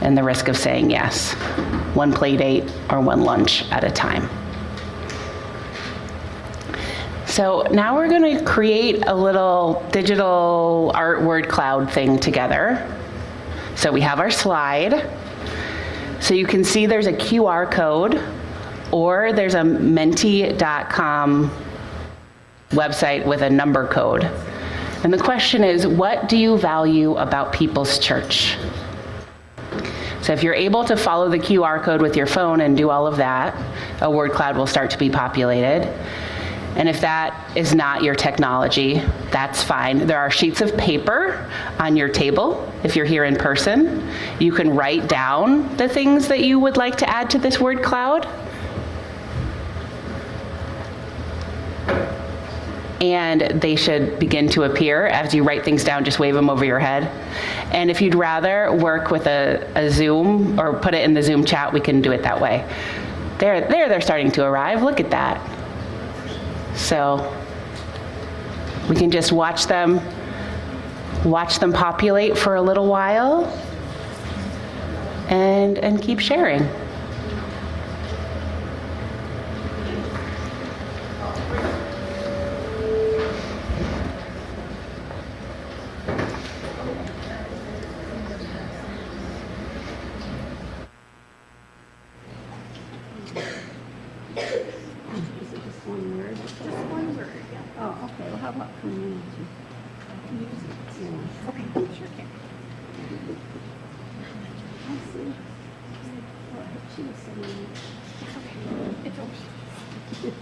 and the risk of saying yes, one play date or one lunch at a time. So now we're going to create a little digital art word cloud thing together. So we have our slide. So you can see there's a QR code, or there's a menti.com website with a number code. And the question is, what do you value about People's Church? So if you're able to follow the QR code with your phone and do all of that, a word cloud will start to be populated. And if that is not your technology, that's fine. There are sheets of paper on your table. If you're here in person, you can write down the things that you would like to add to this word cloud. And they should begin to appear as you write things down. Just wave them over your head. And if you'd rather work with a Zoom or put it in the Zoom chat, we can do it that way. They're starting to arrive. Look at that. So we can just watch them populate for a little while and keep sharing. one word. Just one word. Oh, okay. Well, how about community? Yeah. Okay, sure can. I see. Well, she was saying, it's okay. It's okay.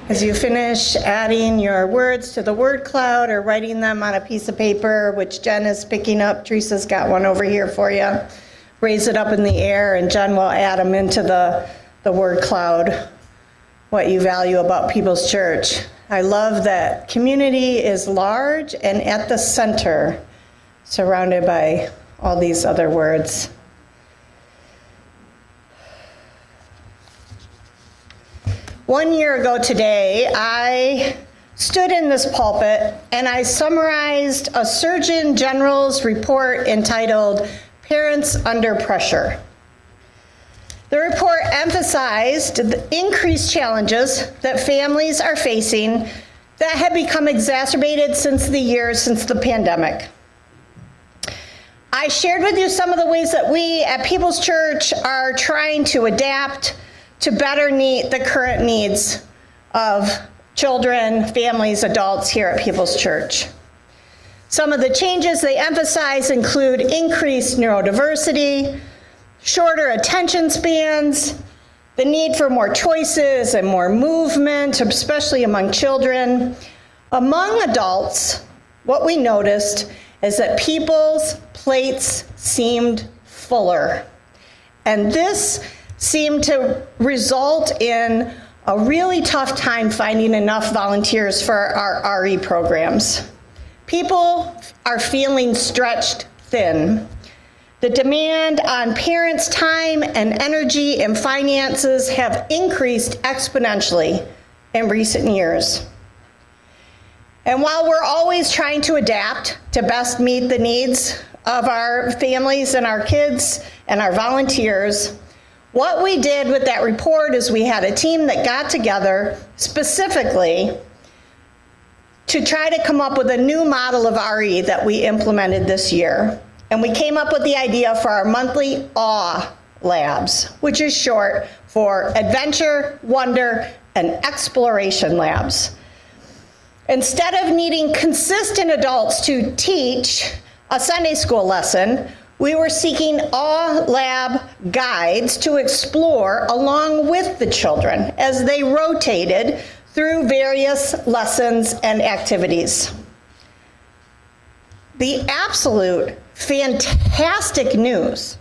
As you finish adding your words to the word cloud or writing them on a piece of paper, which Jen is picking up, Teresa's got one over here for you, raise it up in the air and Jen will add them into the word cloud, what you value about People's Church. I love that community is large and at the center, surrounded by all these other words. One year ago today, I stood in this pulpit and I summarized a Surgeon General's report entitled Parents Under Pressure. The report emphasized the increased challenges that families are facing that have become exacerbated since the pandemic. I shared with you some of the ways that we at People's Church are trying to adapt to better meet the current needs of children, families, adults here at People's Church. Some of the changes they emphasize include increased neurodiversity, shorter attention spans, the need for more choices and more movement, especially among children. Among adults, what we noticed is that people's plates seemed fuller. And this seemed to result in a really tough time finding enough volunteers for our RE programs. People are feeling stretched thin. The demand on parents' time and energy and finances have increased exponentially in recent years. And while we're always trying to adapt to best meet the needs of our families and our kids and our volunteers, what we did with that report is we had a team that got together specifically to try to come up with a new model of RE that we implemented this year. And we came up with the idea for our monthly AWE labs, which is short for Adventure, Wonder, and Exploration Labs. Instead of needing consistent adults to teach a Sunday school lesson, we were seeking AWE lab guides to explore along with the children as they rotated through various lessons and activities. The absolute fantastic news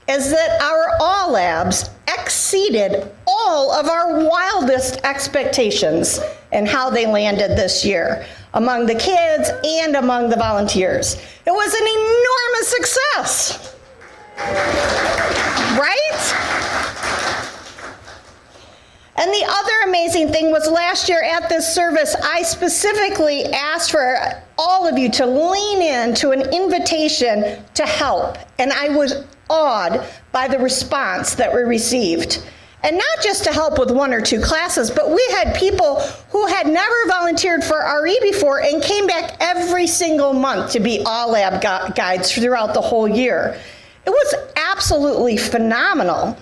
is that our AWE labs exceeded all of our wildest expectations in how they landed this year among the kids and among the volunteers. It was an success. Right? And the other amazing thing was last year at this service, I specifically asked for all of you to lean in to an invitation to help. And I was awed by the response that we received. And not just to help with 1 or 2 classes, but we had people who had never volunteered for RE before and came back every single month to be all-lab guides throughout the whole year. It was absolutely phenomenal.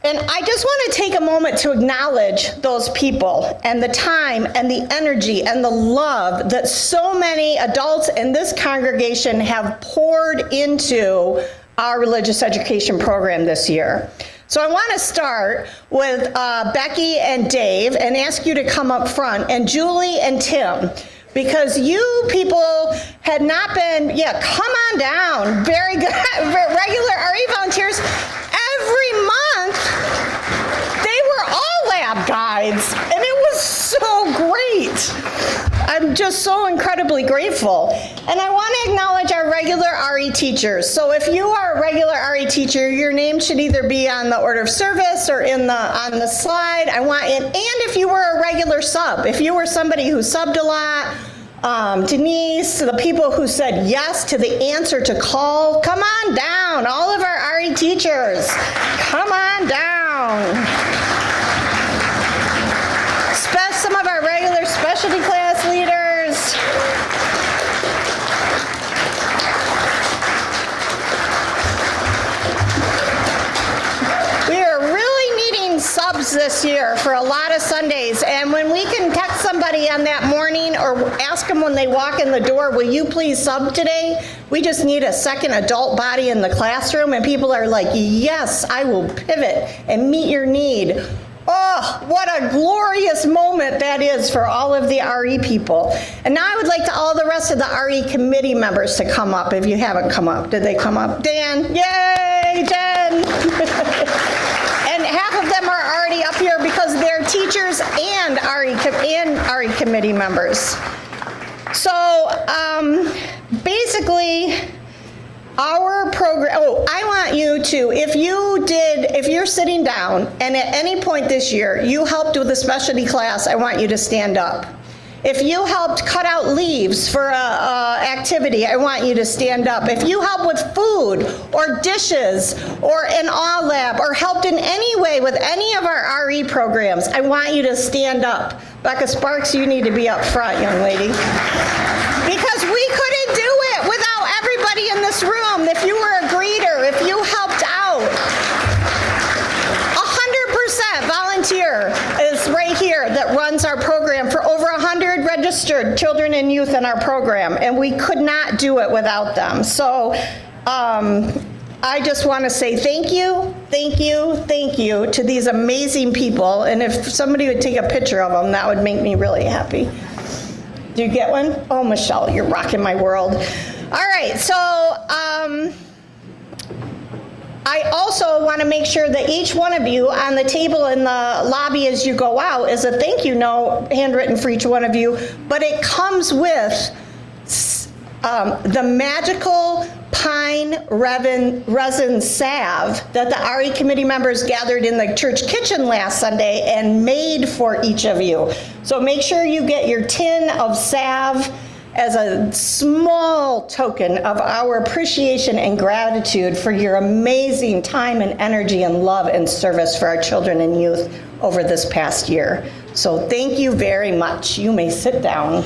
And I just want to take a moment to acknowledge those people and the time and the energy and the love that so many adults in this congregation have poured into our religious education program this year. So I want to start with Becky and Dave and ask you to come up front, and Julie and Tim, because you people had not been, come on down, very good, regular RE volunteers. Every month, they were all lab guides, and it was so great. I'm just so incredibly grateful. And I want to acknowledge our regular RE teachers. So if you are a regular RE teacher, your name should either be on the order of service or on the slide. And if you were a regular sub, if you were somebody who subbed a lot, Denise, the people who said yes to the answer to call, come on down. All of our RE teachers, come on down. Some of our regular specialty class leaders. We are really needing subs this year for a lot of Sundays, and when we can text somebody on that morning or ask them when they walk in the door, will you please sub today? We just need a second adult body in the classroom, and people are like, yes, I will pivot and meet your need. Oh, what a glorious moment that is for all of the RE people. And now I would like all the rest of the RE committee members to come up if you haven't come up. Did they come up? Dan, yay, Jen. And half of them are already up here because they're teachers and RE committee members. So basically, our program, I want you to, if you're sitting down and at any point this year you helped with a specialty class, I want you to stand up. If you helped cut out leaves for an activity, I want you to stand up. If you help with food or dishes or an all lab or helped in any way with any of our RE programs, I want you to stand up. Becca Sparks, you need to be up front, young lady. Because we couldn't do it without everybody in this room. If you were a greeter, if you helped out, 100% volunteer is right here that runs our program for over 100 registered children and youth in our program, and we could not do it without them. So I just want to say thank you, thank you, thank you to these amazing people, and if somebody would take a picture of them, that would make me really happy. Do you get one? Oh, Michelle, you're rocking my world. All right, so I also want to make sure that each one of you on the table in the lobby as you go out is a thank you note handwritten for each one of you, but it comes with the magical pine resin salve that the RE committee members gathered in the church kitchen last Sunday and made for each of you. So make sure you get your tin of salve as a small token of our appreciation and gratitude for your amazing time and energy and love and service for our children and youth over this past year. So thank you very much. You may sit down.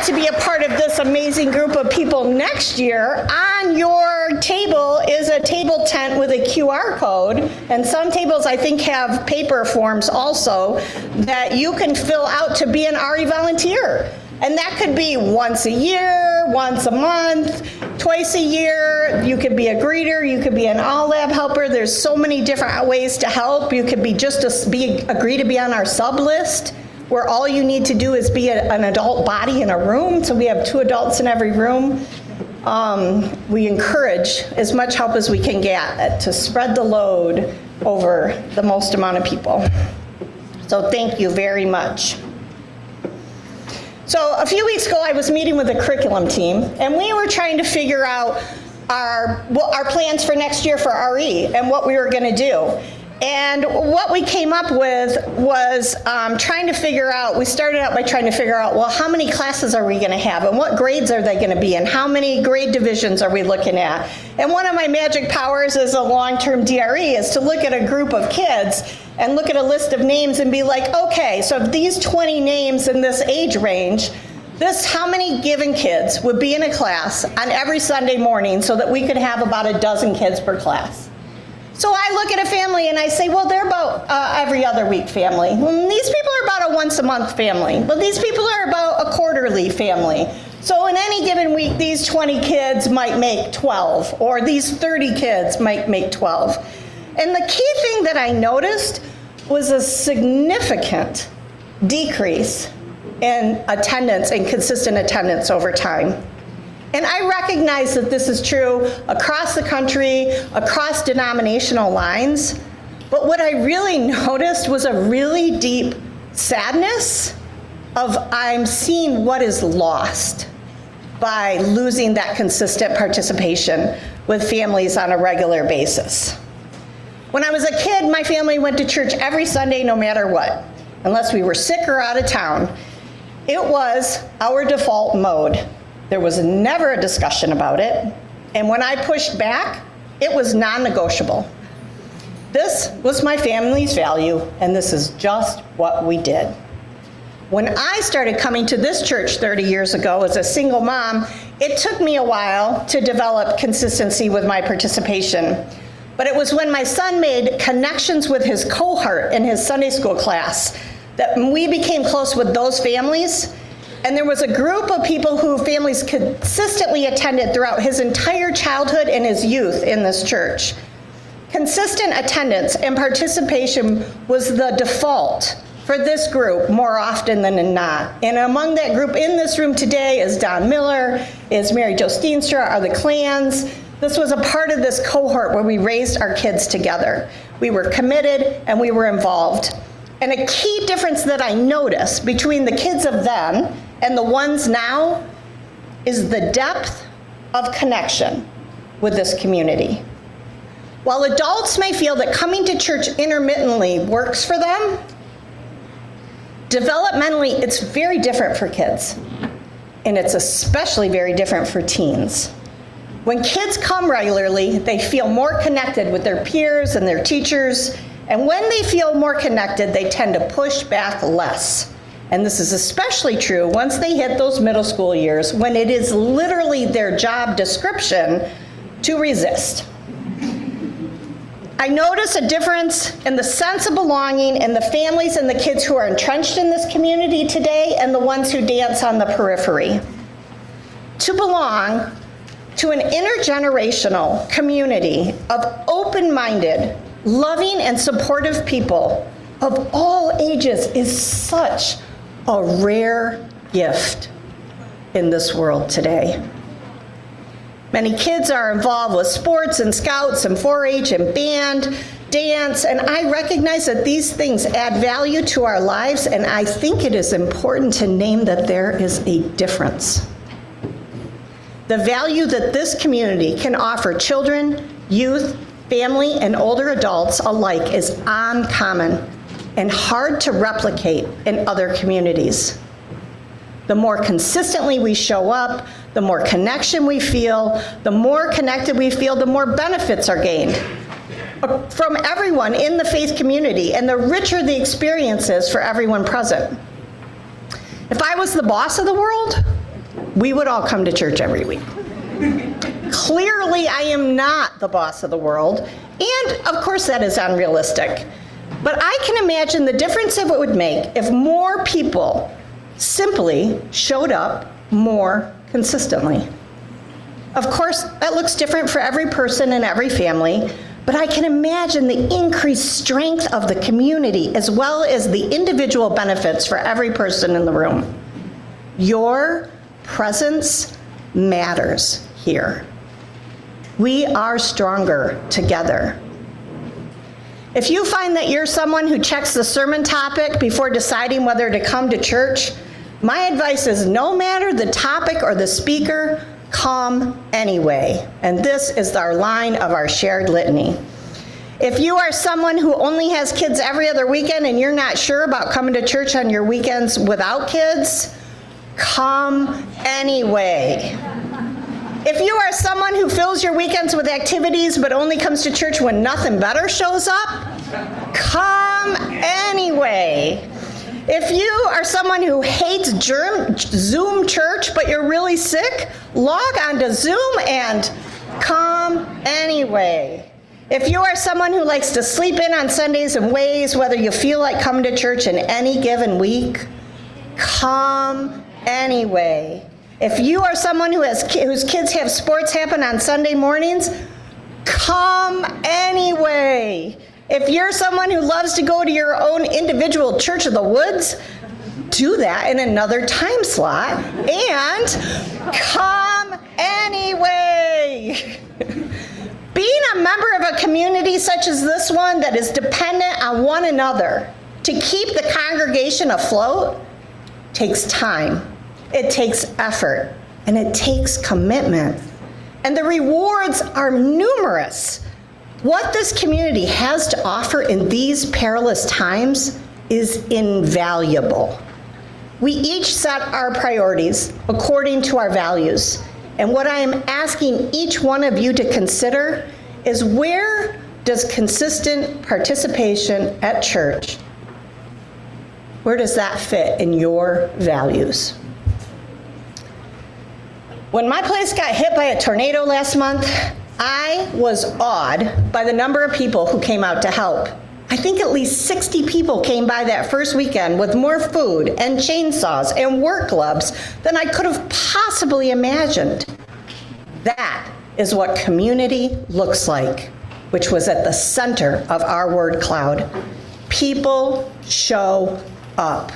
To be a part of this amazing group of people next year, on your table is a table tent with a QR code, and some tables I think have paper forms also that you can fill out to be an RE volunteer. And that could be once a year, once a month, twice a year. You could be a greeter, you could be an all-lab helper. There's so many different ways to help. You could be agree to be on our sub list, where all you need to do is be an adult body in a room. So we have 2 adults in every room. We encourage as much help as we can get to spread the load over the most amount of people. So thank you very much. So a few weeks ago, I was meeting with the curriculum team, and we were trying to figure out our plans for next year for RE and what we were going to do. And what we came up with was trying to figure out, we started out by trying to figure out, well, how many classes are we going to have, and what grades are they going to be in? How many grade divisions are we looking at? And one of my magic powers as a long-term DRE is to look at a group of kids and look at a list of names and be like, okay, so if these 20 names in this age range, how many given kids would be in a class on every Sunday morning so that we could have about a dozen kids per class? So I look at a family and I say, well, they're about every other week family. These people are about a once a month family. But these people are about a quarterly family. So in any given week, these 20 kids might make 12, or these 30 kids might make 12. And the key thing that I noticed was a significant decrease in attendance and consistent attendance over time. And I recognize that this is true across the country, across denominational lines. But what I really noticed was a really deep sadness of I'm seeing what is lost by losing that consistent participation with families on a regular basis. When I was a kid, my family went to church every Sunday no matter what, unless we were sick or out of town. It was our default mode. There was never a discussion about it. And when I pushed back, it was non-negotiable. This was my family's value, and this is just what we did. When I started coming to this church 30 years ago as a single mom, it took me a while to develop consistency with my participation. But it was when my son made connections with his cohort in his Sunday school class that we became close with those families. And there was a group of people who families consistently attended throughout his entire childhood and his youth in this church. Consistent attendance and participation was the default for this group more often than not. And among that group in this room today is Don Miller, is Mary Jo Steenstra, are the Clans. This was a part of this cohort where we raised our kids together. We were committed and we were involved. And a key difference that I noticed between the kids of then and the ones now is the depth of connection with this community. While adults may feel that coming to church intermittently works for them, developmentally it's very different for kids. And it's especially very different for teens. When kids come regularly, they feel more connected with their peers and their teachers. And when they feel more connected, they tend to push back less. And this is especially true once they hit those middle school years, when it is literally their job description to resist. I notice a difference in the sense of belonging in the families and the kids who are entrenched in this community today and the ones who dance on the periphery. To belong to an intergenerational community of open-minded, loving and supportive people of all ages is such a rare gift in this world today. Many kids are involved with sports and scouts and 4-H and band, dance, and I recognize that these things add value to our lives, and I think it is important to name that there is a difference. The value that this community can offer children, youth, family, and older adults alike is uncommon and hard to replicate in other communities. The more consistently we show up, the more connection we feel, the more connected we feel, the more benefits are gained from everyone in the faith community, and the richer the experience is for everyone present. If I was the boss of the world, we would all come to church every week. Clearly, I am not the boss of the world, and of course that is unrealistic. But I can imagine the difference it would make if more people simply showed up more consistently. Of course, that looks different for every person and every family, but I can imagine the increased strength of the community as well as the individual benefits for every person in the room. Your presence matters here. We are stronger together. If you find that you're someone who checks the sermon topic before deciding whether to come to church, My advice is no matter the topic or the speaker, come anyway. And this is our line of our shared litany. If you are someone who only has kids every other weekend and you're not sure about coming to church on your weekends without kids, come anyway. If you are someone who fills your weekends with activities but only comes to church when nothing better shows up, come anyway. If you are someone who hates Zoom church but you're really sick, log on to Zoom and come anyway. If you are someone who likes to sleep in on Sundays and weighs whether you feel like coming to church in any given week, come anyway. If you are someone whose kids have sports happen on Sunday mornings, come anyway. If you're someone who loves to go to your own individual church of the woods, do that in another time slot and come anyway. Being a member of a community such as this one that is dependent on one another to keep the congregation afloat takes time, it takes effort, and it takes commitment. And the rewards are numerous. What this community has to offer in these perilous times is invaluable. We each set our priorities according to our values. And what I am asking each one of you to consider is, where does consistent participation at church, where does that fit in your values? When my place got hit by a tornado last month, I was awed by the number of people who came out to help. I think at least 60 people came by that first weekend with more food and chainsaws and work gloves than I could have possibly imagined. That is what community looks like, which was at the center of our word cloud. People show up.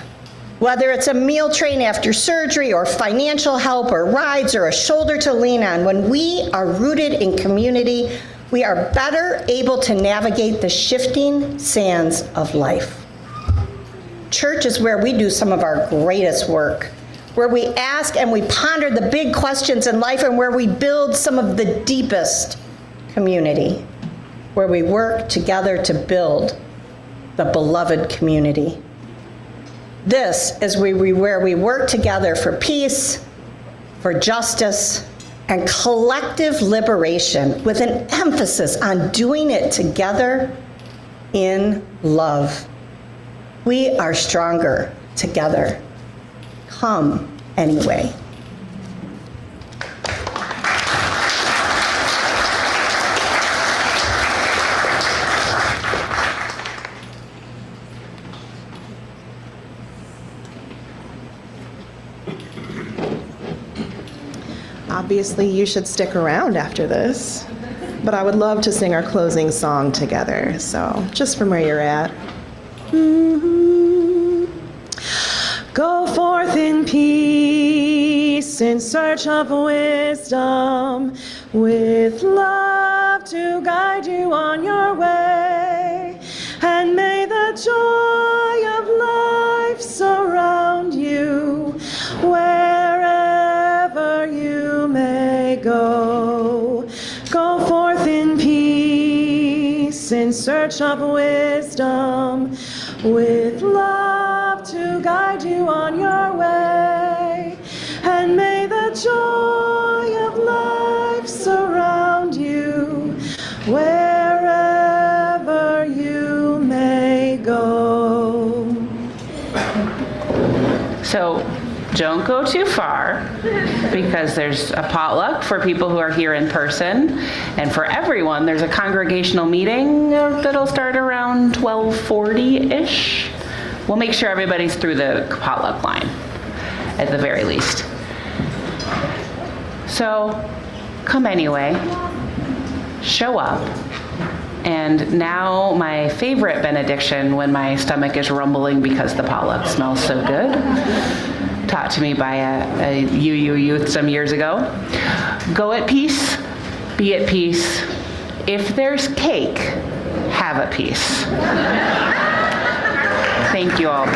Whether it's a meal train after surgery or financial help or rides or a shoulder to lean on, when we are rooted in community, we are better able to navigate the shifting sands of life. Church is where we do some of our greatest work, where we ask and we ponder the big questions in life, and where we build some of the deepest community, where we work together to build the beloved community. This is where we work together for peace, for justice, and collective liberation, with an emphasis on doing it together in love. We are stronger together. Come anyway. Obviously, you should stick around after this, but I would love to sing our closing song together, so just from where you're at. Go forth in peace, in search of wisdom, with love to guide you on your way, and may the joy of life surround you wherever you may go. Go forth in peace, in search of wisdom, with love to guide you on your way, and may the joy of life surround you wherever you may go. So don't go too far, because there's a potluck for people who are here in person, and for everyone there's a congregational meeting that'll start around 12:40-ish. We'll make sure everybody's through the potluck line at the very least. So come anyway, show up. And now my favorite benediction when my stomach is rumbling because the potluck smells so good, taught to me by a UU youth some years ago. Go at peace, be at peace. If there's cake, have a piece. Thank you all.